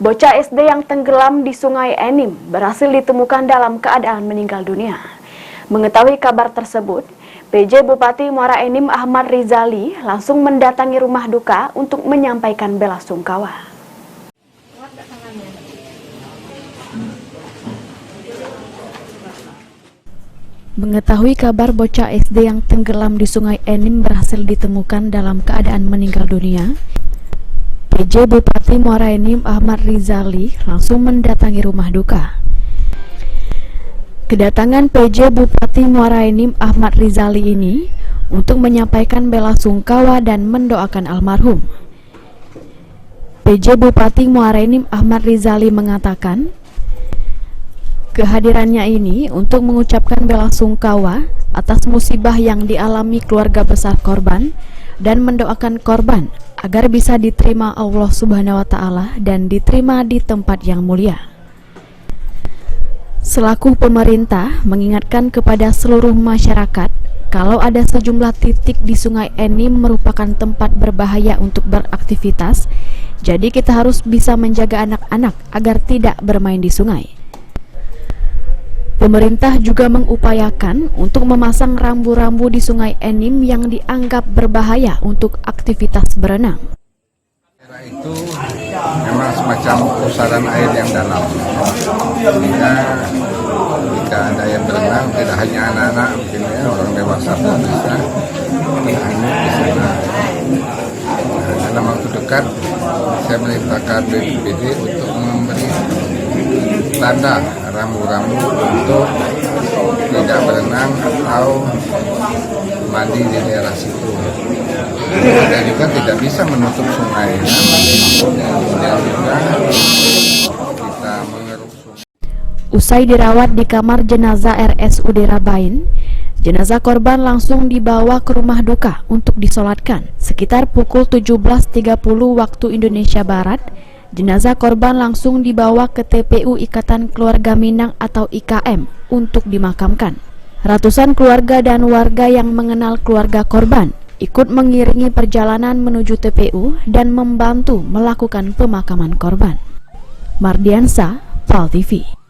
Bocah SD yang tenggelam di Sungai Enim berhasil ditemukan dalam keadaan meninggal dunia. Mengetahui kabar tersebut, PJ Bupati Muara Enim Ahmad Rizali langsung mendatangi rumah duka untuk menyampaikan bela sungkawa. Mengetahui kabar bocah SD yang tenggelam di Sungai Enim berhasil ditemukan dalam keadaan meninggal dunia, PJ Bupati Muara Enim Ahmad Rizali langsung mendatangi rumah duka. Kedatangan PJ Bupati Muara Enim Ahmad Rizali ini untuk menyampaikan bela sungkawa dan mendoakan almarhum. PJ Bupati Muara Enim Ahmad Rizali mengatakan, kehadirannya ini untuk mengucapkan bela sungkawa atas musibah yang dialami keluarga besar korban dan mendoakan korban agar bisa diterima Allah Subhanahu wa Ta'ala dan diterima di tempat yang mulia. Selaku pemerintah mengingatkan kepada seluruh masyarakat kalau ada sejumlah titik di Sungai Enim merupakan tempat berbahaya untuk beraktivitas, jadi kita harus bisa menjaga anak-anak agar tidak bermain di sungai. Pemerintah juga mengupayakan untuk memasang rambu-rambu di Sungai Enim yang dianggap berbahaya untuk aktivitas berenang. Itu memang semacam pusaran air yang dalam, sehingga jika ada yang berenang, tidak hanya anak-anak, mungkin ya, orang dewasa pun bisa menghanyut di sana. Dalam waktu dekat, saya merintahkan BPBD untuk memberi tanda rambu-rambu untuk tidak berenang atau mandi di daerah situ. Kita juga tidak bisa menutup sungai, kemudian juga kita mengeruk sungai. Usai dirawat di kamar jenazah RSUD Rabain, jenazah korban langsung dibawa ke rumah duka untuk disolatkan. Sekitar pukul 17.30 waktu Indonesia Barat, jenazah korban langsung dibawa ke TPU Ikatan Keluarga Minang atau IKM untuk dimakamkan. Ratusan keluarga dan warga yang mengenal keluarga korban ikut mengiringi perjalanan menuju TPU dan membantu melakukan pemakaman korban. Mardiansa, PAL TV.